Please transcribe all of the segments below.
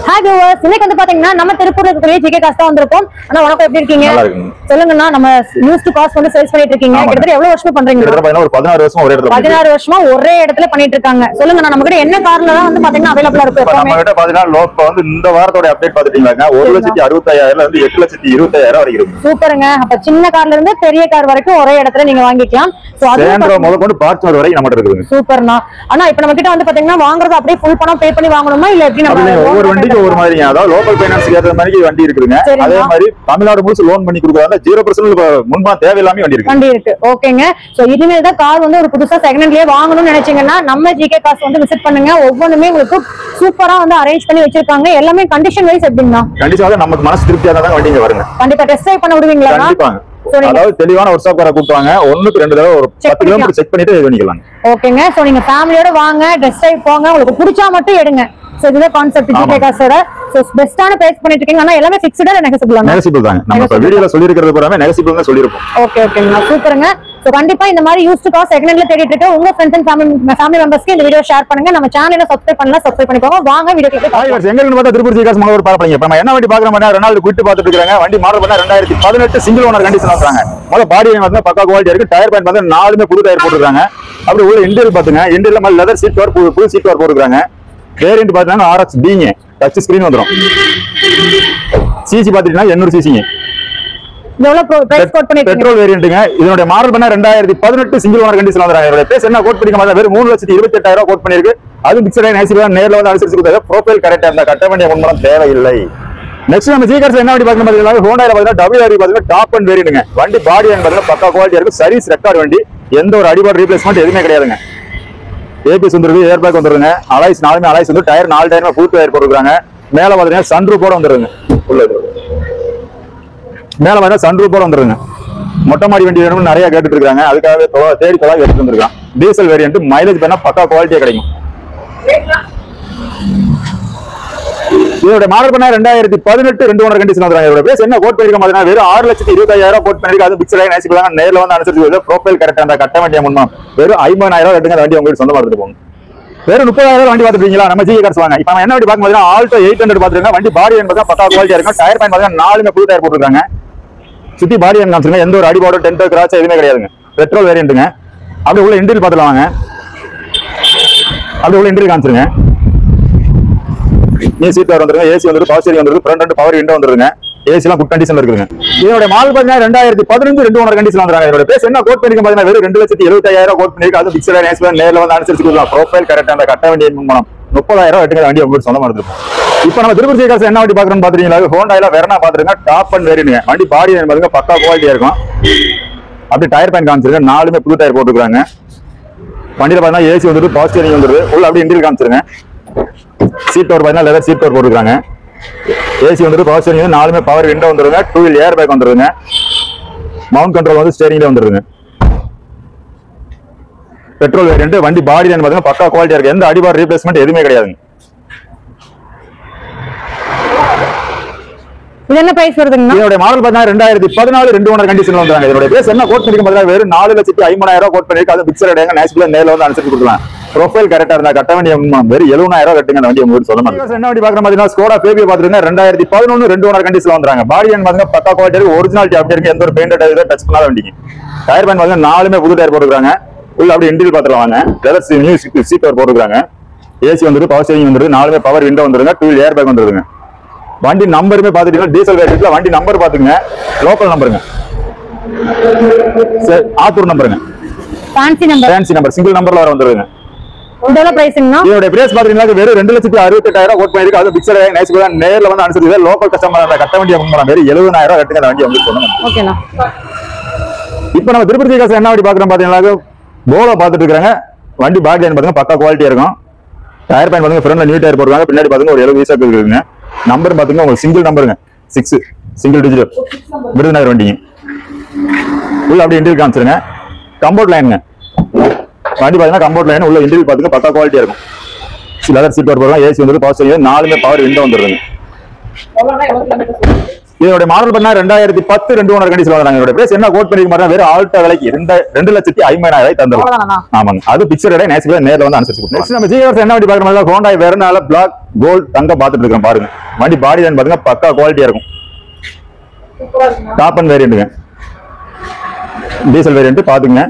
Hi viewers, இன்னைக்கு வந்து பாத்தீங்கன்னா நம்ம திருப்பூர்ல இருக்கக்கூடிய ஜிகே காஸ் தான் வந்திருக்கோம். அண்ணா வணக்கம், எப்படி இருக்கீங்க? சொல்லுங்கண்ணா, நம்ம யூஸ்ட் காஸ் வந்து சேல்ஸ் பண்ணிட்டு இருக்கீங்க. கிட்டத்தட்ட எவ்வளவு வருஷமா பண்றீங்க? கிட்டத்தட்ட ஒரு 16 வருஷமா ஒரே இடத்துல 16 வருஷமா ஒரே இடத்துல பண்ணிட்டு இருக்காங்க. சொல்லுங்கண்ணா, நம்ம கிட்ட என்ன கார்ல தான் வந்து பாத்தீங்கன்னா அவைலபிளா இருக்கு? நம்ம கிட்ட பாத்தீங்கன்னா லோப் வந்து இந்த வாரத்தோட அப்டேட் பாத்துட்டீங்களாங்க, 1,65,000 இருந்து 8,25,000 வரைக்கும் இருக்கு. சூப்பருங்க. அப்ப சின்ன கார்ல இருந்து பெரிய கார் வரைக்கும் ஒரே இடத்துல நீங்க வாங்கிக்கலாம். சோ அது முதல்ல பார்ட்னர் வரைக்கும் நம்ம கிட்ட இருக்குங்க. சூப்பர்ண்ணா. ஆனா இப்ப நம்ம கிட்ட வந்து பாத்தீங்கன்னா வாங்குறது அப்படியே ஃபுல் பணம் பே பண்ணி வாங்கணுமா இல்ல எப்படி? நம்ம ஒவ்வொரு வண்டிக்கு ஒவ்வொரு மாதிரி, அதாவது லோக்கல் ஃபைனான்ஸ் ஏத்த மாதிரி வண்டி இருக்குங்க. அதே மாதிரி தமிழ்நாடு முழுசு லோன் பண்ணி கொடுக்கறாங்க. 0% முன்பணம் தேவையில்லாம வண்டி இருக்கு. வண்டி இருக்கு. ஓகேங்க. சோ இனிமேல் தான் கார் வந்து ஒரு புதுசா செகண்ட் ஹேண்ட்லயே வாங்கணும்னு நினைச்சீங்கன்னா நம்ம ஜிகே காஸ் வந்து விசிட் பண்ணுங்க. ஒவ்வொன்றுமே உங்களுக்கு சூப்பரா வந்து அரேஞ்ச் பண்ணி வச்சிருக்காங்க. எல்லாமே கண்டிஷன் வைஸ் எப்படின்னா கண்டிப்பா நமக்கு மனசு திருப்தியா தான் வண்டிங்க வருங்க. கண்டிப்பா டெஸ்ட் ட்ரைவ் பண்ண விடுவீங்களா? கண்டிப்பா. அதாவது தெளிவான ஒரு ஷாப் கார கூப்பிடுவாங்க. 1க்கு 2 தடவை ஒரு 10 கிலோமீட்டர் செக் பண்ணிட்டு இது பண்ணிக்கலாம். ஓகேங்க. சோ நீங்க ஃபேமிலியோட வாங்க, டெஸ்ட் ட்ரைவ் போங்க, உங்களுக்கு பிடிச்சா மட்டும் எடுங்க. சோ இதுதான் கான்செப்ட் ஜிகே காஸோட. சோ பெஸ்டான பிரைஸ் பண்ணிட்டு இருக்கீங்க. ஆனா எல்லாமே ஃபிக்ஸ்டா இல்ல நெகோஷியபிளா? நெகோஷியபிள் தான். நம்ம இப்ப வீடியோல சொல்லி இருக்கிறது பூராமே நெகோஷியபிள் தான் சொல்லிருப்போம். ஓகே ஓகேங்க, சூப்பருங்க. சோ கண்டிப்பா இந்த மாதிரி யூஸ்ட் கார் செகண்ட் ஹேண்ட்ல தேடிட்டு இருக்க உங்க ஃப்ரெண்ட்ஸ் அண்ட் ஃபேமிலி மெம்பர்ஸ்க்கு இந்த வீடியோ ஷேர் பண்ணுங்க. நம்ம சேனலை சப்ஸ்கிரைப் பண்ணலாம், சப்ஸ்கிரைப் பண்ணிக்கோங்க. வாங்க வீடியோக்கு போய் பாருங்க. எங்க இருந்து பார்த்தா திருப்பூர் ஜிகே காஸ் மாடல் பாருங்க. இப்ப நம்ம என்ன வண்டி பாக்குறோம் பார்த்தா ரெனால்ட் குவிட் பாத்துட்டு இருக்காங்க. வண்டி மாடல் பண்ணா 2018 சிங்கிள் ஓனர் கண்டிஷன் வந்தாங்க. முதல்ல பாடி வந்து பக்கா குவாலிட்டி இருக்கு. டயர் பேண்ட் வந்து 4மே புது டயர் போட்டுருக்காங்க. அப்படி உள்ள இன்டீரியர் பாத்துங்க. இன்டீரியர்ல மாதிரி லெதர் சீட் கவர், புது சீட் கவர் போட்டுருக்காங்க. வேரியன்ட் பாத்தீங்கன்னா RX Bங்க, டச் ஸ்கிரீன் வந்துரும். சிசி பாத்தீங்கன்னா 800 சிசிங்க. எவ்வளவு பிரைஸ் கோட் பண்ணிருக்கீங்க? பெட்ரோல் வேரியன்ட்ங்க. இதோட மாடல் பண்ணா 2018 சிங்கிள் ஓனர் கண்டிஷன் வந்தாங்க. இதோட பிரைஸ் என்ன கோட் பண்ணிருக்காங்க? வெறும் 3,28,000 கோட் பண்ணிருக்கு. அது பிக்ஸட் ஐன் ஐசி நேர்ல வந்து அனுசரிச்சு கொடுத்தாங்க. ப்ரொஃபைல் கரெக்டா இருந்தா கட்ட வேண்டிய முன்பணம் தேவையில்லை. நெக்ஸ்ட் நம்ம ஜிகே காஸ் என்ன வண்டி பார்க்கணும் பாத்தீங்கன்னா ஹோண்டால பாத்தீங்கன்னா WRV பாத்தீங்கன்னா டாப் அண்ட் வேரியன்ட்ங்க. வண்டி பாடி அண்ட் பாத்தீங்கன்னா பக்கா குவாலிட்டியா இருக்கு. சர்வீஸ் ரெக்கார்ட் வண்டி. எந்த ஒரு அடிபாடு ரீப்ளேஸ்மென்ட் எதுவுமே கிடையாதுங்க. ஏபிஎஸ் வந்துருக்கு, ஏர் பேக் வந்துருங்க. அலாய்ஸ் 4மே அலாய்ஸ் வந்து டயர் 4 டயர்மே புது டயர் போட்டுருக்காங்க. மேல பாத்தீங்கன்னா சன்ரூஃபோட வந்துருங்க. உள்ளது மேல பாத்தீங்கன்னா சன்ரூஃபோட வந்துருங்க. மொட்டை மாடி வண்டி வேணும்னு நிறைய கேட்டுட்டு இருக்காங்க. அதுக்காகவே தேடி தொலை எடுத்து வந்திருக்கான். டீசல் வேரியன்ட், மைலேஜ் பண்ணா பக்கா குவாலிட்டியா கிடைக்கும். இதோட மாடல் பண்ணா 2018 2 ஓனர் கண்டிஷன் வந்தாங்க. இதோட பிரைஸ் என்ன கோட் பண்ணிருக்க மாதிரி வெறும் 6,25,000 கோட் பண்ணிருக்கு. அது பிக்ஸட் ஐன் ஐசி பிளான் நேர்ல வந்து அனுசரிச்சு ப்ரொஃபைல் கரெக்டா இருந்தா கட்ட வேண்டிய முன்பணம் வெறும் 50,000 எடுங்க. வண்டி உங்களுக்கு சொந்தமா எடுத்துட்டு போங்க. வெறும் 30,000 வண்டி பாத்துட்டீங்களா? நம்ம ஜிகே காஸ் வாங்க. இப்ப நம்ம என்ன வண்டி பாக்கும்போது ஆல்டோ 800 பாத்துருங்க. வண்டி பாடி என்பதா பக்கா குவாலிட்டியா இருக்கும். டயர் பேண்ட் பாத்தீங்கன்னா 4மே புது டயர் போட்டுருக்காங்க. சுத்தி பாடி அண்ட் காமிச்சிருங்க. எந்த ஒரு அடிபாடு டென்ட் கிராச் எதுவுமே கிடையாதுங்க. பெட்ரோல் வேரியன்ட்டுங்க. அப்படி உள்ள இன்டீரியர் பாத்துலாம் வாங்க. அப்படி உள்ள இன்டீரியர் காமிச்சிருங்க. சீட் கவர் வந்துருங்க. ஏசி வந்துருக்கு, பவர் ஸ்டீரிங் வந்துருக்கு, ஃப்ரண்ட் அண்ட் பவர் விண்டோ வந்துருங்க. ஏசி எல்லாம் குட் கண்டிஷன்ல இருக்குங்க. இதோட மாடல் பாத்தீங்கன்னா 2015 2 ஓனர் கண்டிஷன் வந்தாங்க. இதோட பிரைஸ் என்ன கோட் பண்ணிருக்க பாத்தீங்கன்னா வெறும் 2,75,000 கோட் பண்ணிருக்கு. அது பிக்ஸட் ஐன் ஐசி பிளான் நேர்ல வந்து அனுசரிச்சு கொடுக்கலாம். ப்ரொஃபைல் கரெக்டா அந்த கட்ட வேண்டிய முன்பணம் 30,000 எடுங்க. வண்டி உங்களுக்கு சொந்தமா எடுத்துப்போம். இப்ப நம்ம திருப்பூர் ஜிகே காஸ் என்ன வண்டி பாக்குறோம்னு பாத்துறீங்களா? ஹோண்டால வெர்னா பாத்துருங்க. டாப் அண்ட் வேரியன்ட்ங்க. வண்டி பாடி பாருங்க பக்கா குவாலிட்டியா இருக்கும். அப்படி டயர் பேண்ட் காமிச்சிருங்க. 4மே புது டயர் போட்டுருக்காங்க. வண்டியில பாத்தீங்கன்னா ஏசி வந்துருக்கு, பவர் ஸ்டீரிங் வந்துருக்கு. உள்ள அப்படி இன்டீரியர் காமிச்சிருங்க. சீட் கவர் பாத்தீங்கன்னா லெதர் சீட் கவர் போட்டுருக்காங்க. ஏசி வந்துருக்கு, பவர் ஸ்டீரிங் 4மே பவர் விண்டோ வந்துருங்க. 2 வீல் ஏர் பேக் வந்துருங்க. மவுண்ட் கண்ட்ரோல் வந்து ஸ்டீரிங்ல வந்துருங்க. Petrol variant. வண்டி பாடி பாத்தீங்கன்னா பக்கா குவாலிட்டியா இருக்கு. எந்த அடிபாடு ரீப்ளேஸ்மென்ட் எதுவுமே கிடையாதுங்க. இது என்ன பிரைஸ் வருதுங்க? இதோட மாடல் பாத்தீங்கன்னா 2014 2 ஓனர் கண்டிஷன்ல வந்தாங்க. இதோட பிரைஸ் என்ன கோட் பண்ணிருக்க பாத்தீங்கன்னா வெறும் 4,50,000 கோட் பண்ணிருக்கு. அது பிக்ஸட் ஐன் நேச்சுரல் நேர்ல வந்து அனுசரிச்சு கொடுக்கலாம். ப்ரொஃபைல் கரெக்டா இருந்தா கட்ட வேண்டிய வெறும் 70,000 கட்டுங்க. அந்த வண்டி உங்களுக்கு சொல்ல மாட்டேன். என்ன வண்டி பாக்குற பாத்தீங்கன்னா ஸ்கோடா ஃபேபியோ பாத்துருங்க. 2011 2 ஓனர் கண்டிஷன்ல வந்தாங்க. பாடி அண்ட் பாத்தீங்கன்னா பக்கா குவாலிட்டி இருக்கு. ஒரிஜினாலிட்டி அப்படி இருக்கு. எந்த ஒரு பெயிண்ட் டச் பண்ணாத வண்டிக்கு. டயர் பேண்ட் பாத்தீங்கன்னா 4மே புது டயர் போட்டுருக்காங்க. உள்ள அப்படி இன்டீரியர் பாத்துலாம் வாங்க. லெதர் நியூ சீட் கவர் போட்டுருக்காங்க. ஏசி வந்துருக்கு, பவர் ஸ்டீரிங் வந்துருக்கு. 4மே பவர் விண்டோ வந்துருங்க. 2 வீல் ஏர் பேக் வந்துருங்க. வண்டி நம்பருமே பாத்துட்டீங்கன்னா டீசல் வேரியன்ட்ல வண்டி நம்பர் பாத்துங்க. லோக்கல் நம்பருங்க. ஆத்தூர் நம்பருங்க. ஃபேன்சி நம்பர் சிங்கிள் நம்பர்ல வர வந்துருங்க. இதோட பிரைஸ்னா இதோட பிரைஸ் பாத்தீங்கன்னா வெறும் 2,68,000 கோட் பண்ணிருக்கு. அது பிக்ஸட் ஐன் ஐசி பிளான் நேர்ல வந்து அனுசரிச்சு லோக்கல் கஸ்டமர் கட்ட வேண்டிய முன்பணம் வெறும் 70,000 கட்டுங்க. அந்த வண்டி உங்களுக்கு சொன்னேன். ஓகேண்ணா. இப்ப நம்ம திருப்பூர் ஜிகே காஸ் என்ன வண்டி பாக்குறோம் பாத்தீங்கன்னா போலோ பாத்துட்டு இருக்காங்க. வண்டி பாடி பாத்தீங்கன்னா பக்கா குவாலிட்டியா இருக்கும். டயர் பேண்ட் பாத்தீங்கன்னா ஃப்ரண்ட்ல நியூ டயர் போடுவாங்க. பின்னாடி பாத்தீங்கன்னா ஒரு 70 வீசா இருக்குங்க. நம்பர் பாத்தீங்கன்னா உங்களுக்கு சிங்கிள் நம்பருங்க. 6 சிங்கிள் டிஜிட் விருதுநகர் வண்டிங்க. உள்ள அப்படி இன்டீரியர் காமிச்சிருங்க. கம்போர்ட் லைனுங்க. வண்டி பாத்தீங்கன்னா கம்போர்ட் லைன். உள்ள இன்டீரியர் பாத்தீங்கன்னா பக்கா குவாலிட்டியா இருக்கும். லெதர் சீட் கவர் போடலாம். ஏசி வந்து பவர் ஸ்டீரிங் 4மே பவர் விண்டோ வந்துருங்க. இதோட மாடல் பண்ணா 2010 2 ஓனர் கண்டிஷன் வந்தாங்க. இதோட பிரைஸ் என்ன கோட் பண்ணிருக்க மாதிரி வெறும் ஆல்டோ விலைக்கு 2,50,000 தந்துடலாம். ஆமாங்க, அது பிக்சர் ரேட். நேசிக்கல நேர்ல வந்து அனுசரிச்சு. நெக்ஸ்ட் நம்ம ஜிஆர்ஸ் என்ன வண்டி பார்க்கறோம்ல, ஹோண்டா வெர்னால பிளாக் கோல்ட் தங்க பாத்துட்டு இருக்கோம். பாருங்க வண்டி பாடி லைன் பாருங்க, பக்கா குவாலிட்டியா இருக்கும். டாப் அண்ட் வேரியண்ட்டுங்க, டீசல் வேரியண்ட் பாத்துங்க.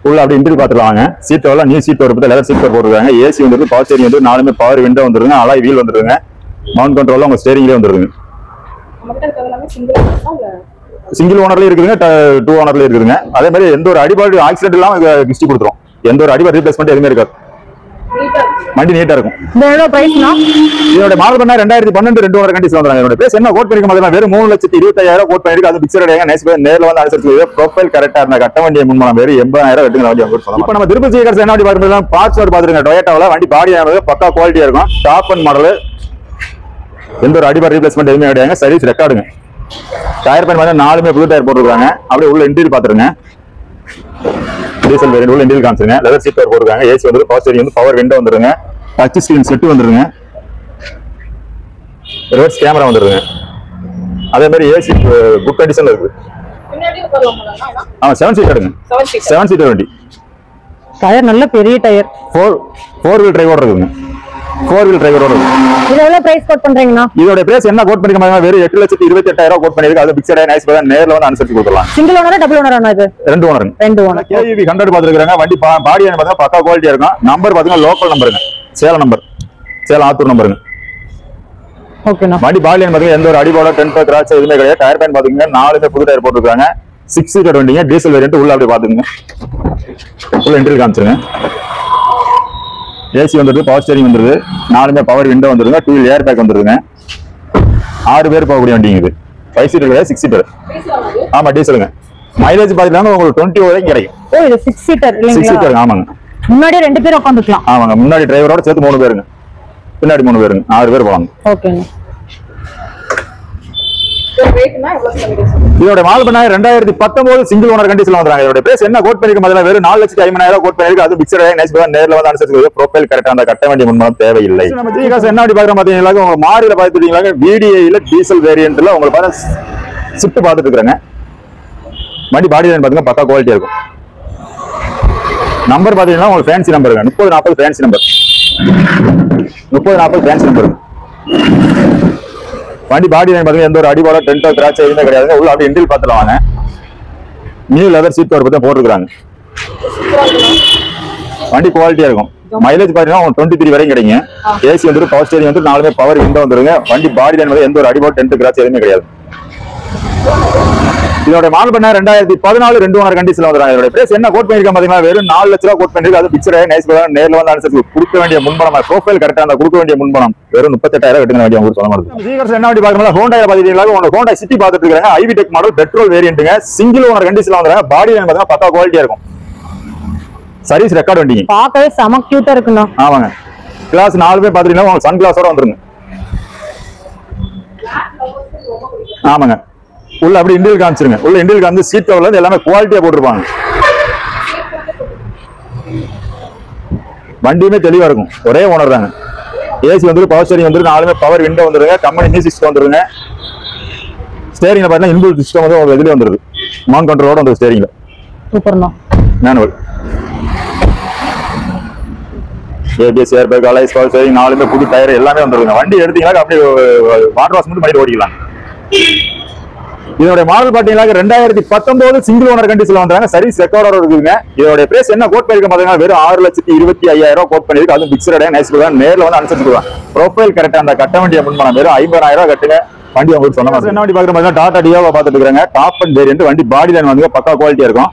உள்ள அப்படி இன்டீரியர் பாத்துருவாங்க. சீட் எல்லாம் நியூ சீட் வருது, லெதர் சீட் போட்டுருக்காங்க. ஏசி வந்துருக்கு, பவர் ஸ்டீரிங் வந்து 4 பவர் விண்டோ வந்துருங்க. அலாய் வீல் வந்துருங்க. மவுண்ட் கண்ட்ரோல் உங்க ஸ்டீரிங்லயே வந்துருங்க. சிங்கிள் ஓனர்லயே இருக்குதுங்க, 2 ஓனர்லயே இருக்குதுங்க. அதே மாதிரி எந்த ஒரு அடிபாடு ஆக்சிடென்ட் இல்லாம கிஸ்டி கொடுத்துரும். எந்த ஒரு அடிபாடு ரீப்ளேஸ்மெண்ட் எதுவுமே இருக்காது. வண்டி நீட்டா இருக்கும். இதோட மாடல் பண்ணா 2012 2 ஓனர் கண்டிஷன் வந்தாங்க. இதோட பிரைஸ் என்ன கோட் பண்ணிருக்க மாதிரி வெறும் 3,25,000 கோட் பண்ணிருக்கு. அது பிக்சர் ரேட். நேர்ல வந்து அனுசரிச்சு ப்ரொஃபைல் கரெக்டா இருந்தா கட்ட வண்டியை முன்மணம் வேறு 80,000 கட்டுங்க வண்டி அவங்க சொல்லலாம். இப்போ நம்ம திருப்பதி ஜிஆர்ஸ் என்ன வண்டி பார்க்கறது, பார்ட்ஸ் வர பாத்துருங்க. டொயோட்டாவில் வண்டி பாடி பக்கா குவாலிட்டியா இருக்கும். டாப் அண்ட் மாடல், எந்த ஒரு அடிபாடு ரீப்ளேஸ்மெண்ட் எதுவுமே கிடையாது. சர்வீஸ் ரெக்கார்டுங்க. டயர் பேன் வந்து 4 புது டயர் போட்டுருக்காங்க. அப்படியே உள்ள இன்டீரியர் பாத்துருங்க. டீசல் வேரியன்ட் உள்ள இன்டீரியர் காமிச்சுங்க. லெதர் சீட் போட்டுருக்காங்க. ஏசி வந்து பவர் ஸ்டீரிங் வந்து பவர் விண்டோ வந்துருங்க. டச் ஸ்கிரீன் செட் வந்துருங்க. ரிவர்ஸ் கேமரா வந்துருங்க. அதே மாதிரி ஏசி குட் கண்டிஷன்ல இருக்கு. ஆமா 7 சீட்டருங்க. 7 சீட்டர் வண்டி. டயர் நல்ல பெரிய டயர். 4 வீல் டிரைவோட இருக்குங்க. 4 வீல் டிரைவோட இருக்கு. இது எவ்வளவு பிரைஸ் கோட் பண்றீங்கனா? இதோட பிரைஸ் என்ன கோட் பண்ணிருக்காங்க வெறும் 8,28,000 கோட் பண்ணிருக்கு. அது பிக்சர் ரேட். நைஸ் பதான் நேர்ல வந்து அனுசரிச்சு கொடுக்கலாம். சிங்கிள் ஓனர் டபுள் ஓனர் ஆனா இது 2 ஓனர். 2 ஓனர். KEV 100 பாத்துக்கறாங்க. வண்டி பாடி பார்த்தா பக்கா குவாலிட்டியா இருக்கும். நம்பர் பாத்தீங்கன்னா லோக்கல் நம்பருங்க. சேலம் நம்பர், சேலம் ஆத்தூர் நம்பருங்க. ஓகேண்ணா. வண்டி பாடி பாத்தீங்கன்னா எந்த ஒரு அடிபாடோ டென்ட் கிராச் எதுவுமே கிடையாது. டயர் பேன் பாத்தீங்கன்னா 4 புது டயர் போட்டுருக்காங்க. 6 சீட்டர் வண்டிங்க. டீசல் வேரியன்ட் உள்ள அப்படியே பாத்துக்கங்க. உள்ள இன்டீரியர் காமிச்சிருங்க. ஏசி வந்துருது, பவர் ஸ்டீரிங் வந்துருது. 4 பவர் விண்டோ வந்துருங்க. 2 வீல் ஏர் பேக் வந்துருங்க. 6 பேர் போகக்கூடிய வண்டிங்க இது. 5 சீட்டர் கிடையாது, 6 சீட்டர். ஆமா டீசலுங்க. மைலேஜ் பாத்தீங்கன்னா உங்களுக்கு 20 வரைக்கும் கிடைக்கும். ஓ இது 6 சீட்டர் இல்லைங்களா? 6 சீட்டர். ஆமாங்க. முன்னாடி 2 பேர் உட்கார்ந்துக்கலாம். ஆமாங்க. முன்னாடி டிரைவரோட சேர்த்து 3 பேருங்க. பின்னாடி 3 பேருங்க. 6 பேர் போவாங்க. ஓகேங்க. இதோட மாடல் பண்ணா 2019 சிங்கிள் ஓனர் கண்டிஷன்ல வந்தாங்க. இதோட பிரைஸ் என்ன கோட் பண்ணிருக்க மாதிரி வெறும் 4,50,000 கோட் பண்ணிருக்கு. அது பிக்சர் ரேட். நைஸ் பதான் நேர்ல வந்து அனுசரிச்சு ப்ரொஃபைல் கரெக்டா அந்த கட்ட வேண்டிய முன்மணம் தேவையில்லை. நம்ம ஜிஆர்ஸ் என்ன வண்டி பாக்குறோம் பாத்தீங்கன்னா உங்க மாரில பாத்துட்டீங்களா, VDI டீசல் வேரியன்ட்ல உங்களுக்கு பாருங்க ஷிஃப்ட் பாத்துட்டு இருக்காங்க. வண்டி பாடி லைன் பாத்தீங்கன்னா பக்கா குவாலிட்டியா இருக்கும். நம்பர் பாத்தீங்கன்னா உங்களுக்கு ஃபேன்சி நம்பருங்க. 3040 ஃபேன்சி நம்பர். 3040 fancy number. வண்டி பாடி லைன் பாத்தீங்கன்னா எந்த ஒரு அடிபாடோ டென்ட்டோ கிராச் எதுவுமே கிடையாது. உள்ள அப்படியே இன்டீரியர் பாத்துலாம் வாங்க. நியூ லெதர் சீட் கவர் பத்தி போட்டுருக்காங்க. வண்டி குவாலிட்டியா இருக்கும். மைலேஜ் பாத்தீங்கன்னா 23 வரைக்கும் கிடைக்கும். ஏசி வந்து பவர் ஸ்டீரிங் வந்து 4 பவர் விண்டோ வந்துருங்க. வண்டி பாடி லைன் எந்த ஒரு அடிபாடோ டென்ட் கிராச் எதுவுமே கிடையாது. இதோட மாடல் பண்ண 2014 2 ஓனர் கண்டிஷன்ல வந்தாங்க. இதோட பிரைஸ் என்ன கோட் பண்ணிருக்க பாத்தீங்கன்னா வெறும் 4 லட்சம் ரூபாய் கோட் பண்ணிருக்கு. அது பிக்சர் ரேட். நைஸ் பதான் நேர்ல வந்து அனுசரிச்சு கொடுக்க வேண்டிய முன்பணம் ப்ரொஃபைல் கரெக்டா அந்த கொடுக்க வேண்டிய முன்பணம் வெறும் 38,000 கட்டுங்க வண்டி உங்களுக்கு சொல்ல முடியும். ஜிஆர்ஸ் என்ன வண்டி பார்க்கணும், ஹோண்டா பாத்தீங்கன்னா உங்களுக்கு ஹோண்டா சிட்டி பாத்துட்டு இருக்காங்க. ஐவி டெக் மாடல் பெட்ரோல் வேரியன்ட்ங்க. சிங்கிள் ஓனர் கண்டிஷன்ல வந்தாங்க. பாடி லைன் பாத்தீங்கன்னா பக்கா குவாலிட்டியா இருக்கும். சர்வீஸ் ரெக்கார்ட் வண்டிங்க. பார்க்கவே செம கியூட்டா இருக்குண்ணா. ஆமாங்க. கிளாஸ் 4 பேர் பாத்தீங்கன்னா உங்களுக்கு சன் கிளாஸோட வந்துருங்க. ஆமாங்க. உள்ள அப்படி இன்டீரியர் காமிச்சிருங்க. உள்ள இன்டீரியர் காமிச்சு சீட் கவர்ல இருந்து எல்லாமே குவாலிட்டியா போட்டுருப்பாங்க. வண்டியுமே தெளிவா இருக்கும். ஒரே ஓனர் தாங்க. ஏசி வந்து பவர் ஸ்டீரிங் வந்து 4 பவர் விண்டோ வந்துருங்க. கம்பெனி நியூ சிஸ்டம் வந்துருங்க. ஸ்டேரிங்ல பாத்தீங்கன்னா இன்புல் சிஸ்டம் வந்து உங்களுக்கு இதுல வந்துருது. மவுண்ட் கண்ட்ரோலோட வந்து ஸ்டேரிங்ல. சூப்பர்ண்ணா. Manual. ABS air bag alloys power steering 4 புது டயர் எல்லாமே வந்துருங்க. வண்டி எடுத்தீங்கன்னா அப்படியே வாட்டர் வாஷ் மட்டும் பண்ணிட்டு ஓடிக்கலாம். இதோட மாடல் பாத்தீங்கன்னா 2019 சிங்கிள் ஓனர் கண்டிஷன்ல வந்தாங்க. சர்வீஸ் ரெக்கார்டோட இருக்குங்க. இதோட பிரைஸ் என்ன கோட் பண்ணிருக்க பாத்தீங்கன்னா வெறும் 6,25,000 கோட் பண்ணிருக்கு. அது பிக்சர் ரேட். நைஸ் பதான் நேர்ல வந்து அனுசரிச்சுக்கலாம். ப்ரொஃபைல் கரெக்டா அந்த கட்ட வேண்டிய முன்பணம் வெறும் 50,000 கட்டுங்க. வண்டி உங்களுக்கு சொன்ன மாதிரி. என்ன வண்டி பாக்குற மாதிரி டாடா டியோவா பாத்துட்டு இருக்காங்க. Top and variant. வண்டி பாடி லைன் வந்து பக்கா குவாலிட்டியா இருக்கும்.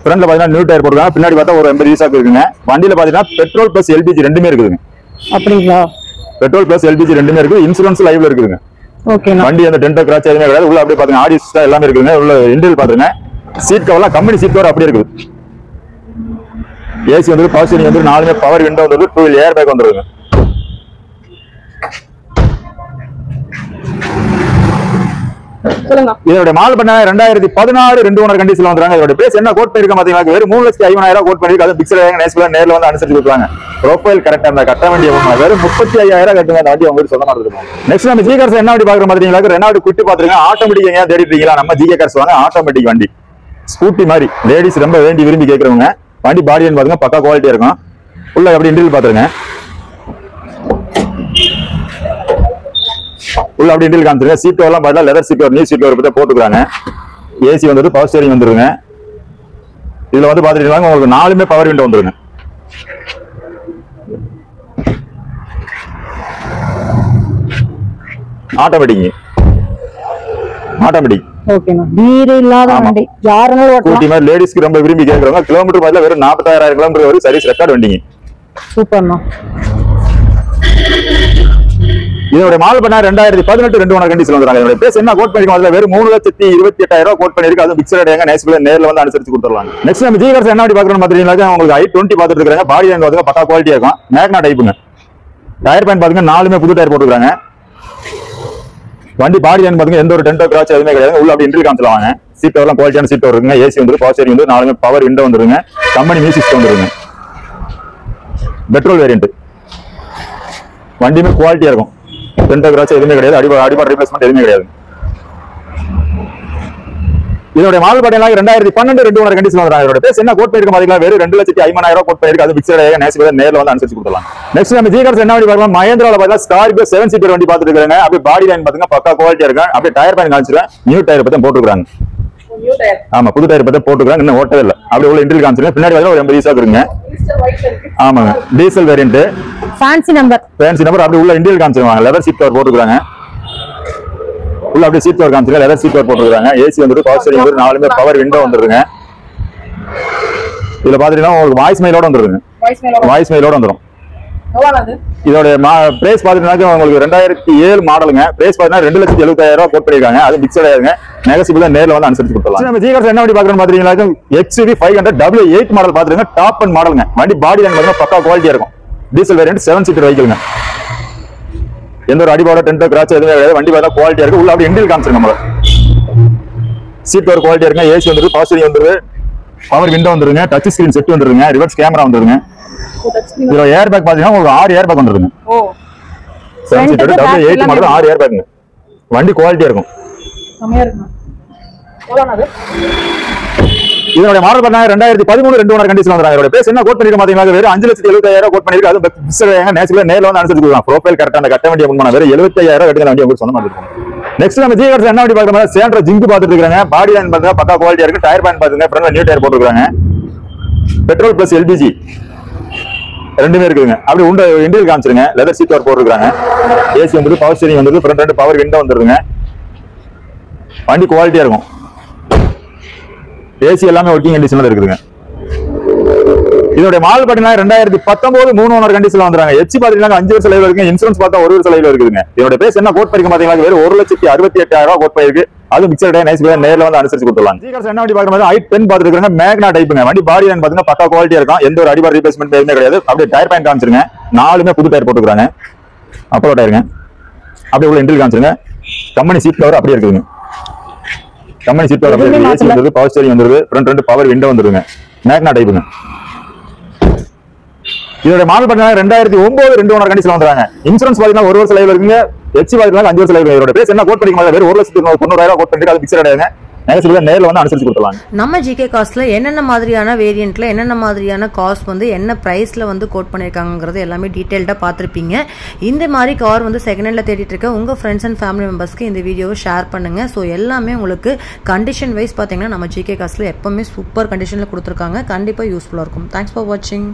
ஃப்ரண்ட்ல பாத்தீங்கன்னா நியூ டயர் போட்டுருக்காங்க. பின்னாடி பார்த்தா ஒரு 80 ஈஸா இருக்குங்க. வண்டியில பாத்தீங்கன்னா பெட்ரோல் பிளஸ் LPG ரெண்டுமே இருக்குதுங்க. அப்படிங்களா? பெட்ரோல் பிளஸ் LPG ரெண்டுமே இருக்கு. இன்சூரன்ஸ் லைவ்ல இருக்குதுங்க. ஓகேண்ணா. வண்டி அந்த டென்ட் கிராச் எதுவுமே கிடையாது. உள்ள அப்படியே பாருங்க ஆடி சிஸ்டம் எல்லாமே இருக்குங்க. உள்ள இன்டீரியர் பாருங்க. சீட் கவர்லாம் கம்பெனி சீட் கவர் அப்படியே இருக்குது. ஏசி வந்து பவர் ஸ்டீரிங் வந்து 4 பவர் விண்டோ வந்து 2 வீல் ஏர் பேக் வந்துருங்க. இதோட மாடல் பாத்தீங்கன்னா 2016 2 ஓனர் கண்டிஷன்ல வந்துறாங்க. இதோட பிரைஸ் என்ன கோட் பண்ணிருக்க பாத்தீங்கன்னா வெறும் 3,50,000 கோட் பண்ணிருக்கு. அது பிக்சர் நேஸ்ல நேர்ல வந்து அனுசரிச்சு கொடுப்பாங்க. ப்ரொஃபைல் கரெக்டா இருந்தா கட்ட வேண்டிய வெறும் 35,000 கட்டுங்க. அந்த வண்டி உங்களுக்கு சொந்தமா இருக்கும். நெக்ஸ்ட் நம்ம ஜிகே கார்ஸ் என்ன வண்டி பாக்குற பாத்தீங்கன்னா ரெனால்ட் குட்டி பாத்துருங்க. ஆட்டோமேட்டிக் எங்க தேடிட்டு இருக்கீங்களா? நம்ம ஜிகே கார்ஸ் வாங்க. ஆட்டோமேட்டிக் வண்டி ஸ்கூட்டி மாதிரி லேடிஸ் ரொம்ப விரும்பி கேக்குறவங்க வண்டி பாடி பாருங்க பக்கா குவாலிட்டியா இருக்கும். உள்ள எப்படி இன்டீரியர் பாத்துருங்க. உள்ள அப்படி இன்டீரியர் காமிச்சிருங்க. சீட் எல்லாம் பார்த்தா லெதர் சீட் நியூ சீட் பத்தி போட்டுக்கிறாங்க. ஏசி வந்துட்டு பவர் ஸ்டீரிங் வந்துருங்க. இதுல வந்து பாத்துட்டீங்கன்னா உங்களுக்கு 4மே பவர் விண்டோ வந்துருங்க. ஆட்டோமேட்டிக் ஓகேண்ணா. வீடு இல்லாத வண்டி யாருனாலும் ஓட்டலாம். லேடிஸ்க்கு ரொம்ப விரும்பி கேக்குறவங்க கிலோமீட்டர் பாத்தீங்கன்னா வெறும் 46,000 கிலோமீட்டர் வரை சர்வீஸ் ரெக்கார்ட் வண்டிங்க. சூப்பர்ண்ணா. இதோட மாடல் பண்ணா 2018 2 ஓனர் கண்டிஷன்ல வந்துறாங்க. இதோட பிரைஸ் என்ன கோட் பண்ணிருக்கோம்? அதுல வெறும் 3,28,000 கோட் பண்ணிருக்கு. அது பிக்சர் ஏங்க நேஸ்ல நேர்ல வந்து அனுசரிச்சு கொடுத்துறலாம். நெக்ஸ்ட் நம்ம ஜிகே கார்ஸ் என்ன வண்டி பாக்குறோம் பாத்தீங்கன்னா உங்களுக்கு i20 பாத்துட்டு இருக்காங்க. பாடி லைன் வந்து பக்கா குவாலிட்டியா இருக்கும். மேக்னா டைப்புங்க. டயர் பாயிண்ட் பாத்தீங்கன்னா 4மே புது டயர் போட்டுருக்காங்க. வண்டி பாடி லைன் பாத்தீங்கன்னா எந்த ஒரு டென்டோ கிராச் எதுவுமே கிடையாது. உள்ள அப்படி இன்டீரியர் காமிச்சலாங்க. சீட் கவர்லாம் குவாலிட்டியான சீட் வருங்க. ஏசி வந்து பவர் ஸ்டீரிங் வந்து 4மே பவர் விண்டோ வந்துருங்க. கம்பெனி மியூசிக் சிஸ்டம் வந்துருங்க. பெட்ரோல் வேரியன்ட் வண்டியுமே குவாலிட்டியா இருக்கும். டென்டோ கிராச் எதுவுமே கிடையாது. அடிபாடு ரீப்ளேஸ்மெண்ட் எதுவுமே கிடையாது. இதோட மாடல் பாத்தீங்கன்னா 2012 2 ஓனர் கண்டிஷன்ல வந்துறாங்க. இதோட பிரைஸ் என்ன கோட் பண்ணிருக்க பாத்தீங்கன்னா வெறும் 2,50,000 கோட் பண்ணிருக்கு. அது பிக்சர் ஏங்க நேர்ல வந்து அனுசரிச்சு கொடுத்துறலாம். நெக்ஸ்ட் நம்ம ஜிகே கார்ஸ் என்ன வண்டி பார்க்கலாம்? மஹேந்திரால பாத்தீங்கன்னா ஸ்கார்பியோ 7 சீட்டர் வண்டி பாத்துட்டு இருக்காங்க. அப்படியே பாடி லைன் பாத்தீங்கன்னா பக்கா குவாலிட்டியா இருக்கும். அப்படியே டயர் பாயிண்ட் காமிச்சிருக்கேன். நியூ டயர் பத்தி போட்டுருக்காங்க. ஆமா புது டயர் பத்தி போட்டுருக்காங்க. இன்னும் ஓட்டவே இல்லை. அப்படியே உள்ள இன்டீரியர் காமிச்சிருக்கேன். பின்னாடி பாத்தீங்கன்னா ஒரு 80 இருக்குங்க. ஆமாங்க டீசல் வேரியன்ட் ஃபேன்சி நம்பர் அப்படியே உள்ள இன்டீரியர் காமிச்சிருக்காங்க. லெதர் சீட் கவர் போட்டுருக்காங்க. உள்ள அப்படியே சீட் கவர் காமிச்சிருக்காங்க. லெதர் சீட் கவர் போட்டுருக்காங்க. ஏசி வந்து பவர் ஸ்டீரிங் வந்து 4மே பவர் விண்டோ வந்துருங்க. இதுல பாத்தீங்கன்னா உங்களுக்கு வாய்ஸ் மெயிலோட வந்துருங்க. வாய்ஸ் மெயிலோட வந்துரும். இதோட பிரைஸ் பாத்தீங்கன்னா உங்களுக்கு 2007 மாடலுங்க. பிரைஸ் பாத்தீங்கன்னா 2,70,000 கோட் பண்ணிருக்காங்க. அது பிக்சர் ஆயிருங்க. நெகசிபிளா நேர்ல வந்து அனுசரிச்சு கொடுத்துறலாம். நம்ம ஜிகே கார்ஸ் என்ன வண்டி பாக்குறோம் பாத்தீங்கன்னா XUV 500 W8 மாடல் பாத்துருங்க. டாப் அண்ட் மாடலுங்க. வண்டி பாடி லைன் பாத்தீங்கன்னா பக்கா குவாலிட்டியா இருக்கும். டீசல் வேரியன்ட் 7 சீட்டர் வெஹிக்கிள்ங்க. எந்த ஒரு அடிபாட டென்டோ கிராச் எதுவுமே கிடையாது. வண்டி பார்த்தா குவாலிட்டியா இருக்கு. உள்ள அப்படி இன்டீரியர் காமிச்சிருங்க. நம்மள சீட் கவர் குவாலிட்டியா இருக்குங்க. ஏசி வந்துருக்கு. பவர் ஸ்டீரிங் வந்துருக்கு. பவர் விண்டோ வந்துருங்க. டச் ஸ்கிரீன் செட் வந்துருங்க. ரிவர்ஸ் கேமரா வந்துருங்க. இதுல ஏர் பேக் பாத்தீங்கன்னா உங்களுக்கு 6 ஏர் பேக் வந்துருங்க. 7 சீட்டர் W8 மாடல் 6 ஏர் பேக்குங்க. வண்டி குவாலிட்டியா இருக்கும். இதோட மாடல் பார்த்தா 2013 2 ஓனர் கண்டிஷன்ல வந்துறாங்க. இதோட பிரைஸ் என்ன கோட் பண்ணிருக்க பாத்தீங்கன்னா வெறும் 5,70,000 கோட் பண்ணிருக்கு. அது பிக்சர் ஏங்க நேச்சுரலா நேர்ல வந்து அனுசரிச்சு கொடுக்கலாம். ப்ரொஃபைல் கரெக்டா அந்த கட்ட வேண்டிய முன்மான வெறும் 75,000 கட்டுங்க. வண்டி உங்களுக்கு சொந்தமா இருக்கும். நெக்ஸ்ட் நம்ம ஜிகே கார்ஸ் என்ன வண்டி பாக்குறோம்? சேண்ட்ரோ ஜிங்க் பாத்துட்டு இருக்காங்க. பாடி லைன் பாத்தா பக்கா குவாலிட்டியா இருக்கு. டயர் பாயிண்ட் பாத்துங்க. ஃப்ரண்ட்ல நியூ டயர் போட்டுருக்காங்க. பெட்ரோல் பிளஸ் LPG ரெண்டுமே இருக்குங்க. அப்படி உண்ட இன்டீரியர் காமிச்சிருங்க. லெதர் சீட் கவர் போட்டுருக்காங்க. ஏசி வந்து பவர் ஸ்டீரிங் வந்து ஃப்ரண்ட் 2 பவர் விண்டோ வந்துருங்க. வண்டி குவாலிட்டியா இருக்கும். ஏசி எல்லாமே ஒர்க்கிங் கண்டிஷன்ல இருக்குதுங்க. இதோட மாடல் பாத்தீங்கன்னா 2019 3 ஓனர் கண்டிஷன்ல வந்துறாங்க. எச்சி பாத்தீங்கன்னா 5 வருஷம் லைவ்ல இருக்குங்க. இன்சூரன்ஸ் பார்த்தா 1 வருஷம் லைவ்ல இருக்குதுங்க. இதோட பிரைஸ் என்ன கோட் பண்ணிருக்க பாத்தீங்கன்னா வெறும் 1,68,000 கோட் பண்ணிருக்கு. அது பிக்சர் டே நைஸ் நேர்ல வந்து அனுசரிச்சு கொடுத்துறலாம். ஜிகே கார்ஸ் என்ன வண்டி பாக்குறது? i10 பாத்துட்டு இருக்காங்க. மேக்னா டைப்புங்க. வண்டி பாடி லைன் பாத்தீங்கன்னா பக்கா குவாலிட்டியா இருக்கும். எந்த ஒரு அடிபாடு ரீப்ளேஸ்மெண்ட் எதுவுமே கிடையாது. அப்படியே டயர் பாயிண்ட் காமிச்சிருங்க. 4மே புது டயர் போட்டுருக்காங்க. அப்போ டயருங்க. அப்படியே உள்ள இன்டீரியர் காமிச்சிருங்க. கம்பெனி சீட் கவர் அப்படியே இருக்குதுங்க. கம்பெனி சீட் கவர் அப்படியே ஏசி வந்துருக்கு. பவர் ஸ்டீரிங் வந்துருக்கு. ஃப்ரண்ட் 2 பவர் விண்டோ வந்துருங்க. மேக்னா டைப்புங்க. இதோட மாடல் பாத்தீங்கன்னா 2009 2 ஓனர் கண்டிஷன்ல வந்துறாங்க. இன்சூரன்ஸ் பாத்தீங்கன்னா 1 வருஷம் லைவ்ல இருக்குங்க. எச்சி பாத்தீங்கன்னா 5 வருஷம் லைவ்ல. இதோட பிரைஸ் என்ன கோட் பண்ணிருக்கீங்க? வெறும் 1,90,000 கோட் பண்ணிருக்கு. அது பிக்சர் ஆயிருங்க. நேர்ல வந்து அனுசரிச்சு கொடுத்துறலாம். நம்ம ஜிகே காஸ்ட்ல என்னென்ன மாதிரியான வேரியன்ட்ல என்னென்ன மாதிரியான காஸ்ட் வந்து என்ன பிரைஸ்ல வந்து கோட் பண்ணிருக்காங்கிறது எல்லாமே டீடைல்டா பார்த்திருப்பீங்க. இந்த மாதிரி கார் வந்து செகண்ட் ஹேண்ட்ல தேடிட்டு இருக்க உங்க ஃப்ரெண்ட்ஸ் அண்ட் ஃபேமிலி மெம்பர்ஸ்க்கு இந்த வீடியோவை ஷேர் பண்ணுங்க. ஸோ எல்லாமே உங்களுக்கு கண்டிஷன் வைஸ் பாத்தீங்கன்னா நம்ம ஜிகே காஸ்ட்ல எப்பவுமே சூப்பர் கண்டிஷன்ல கொடுத்துருக்காங்க. கண்டிப்பா யூஸ்ஃபுல்லா இருக்கும். தேங்க்ஸ் ஃபார் வாட்சிங்.